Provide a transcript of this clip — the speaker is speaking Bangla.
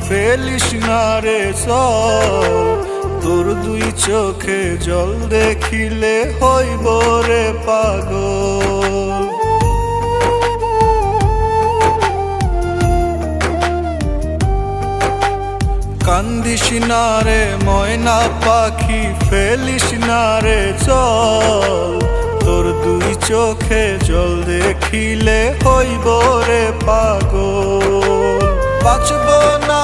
ফেলিস না রে চল, তোর দুই চোখে জল দেখিলে হইব রে পাগল। কান্দিস না রে ময়না পাখি, ফেলিস না রে চল, তোর দুই চোখে জল দেখিলে হইব রে পাগল। বাঁচব না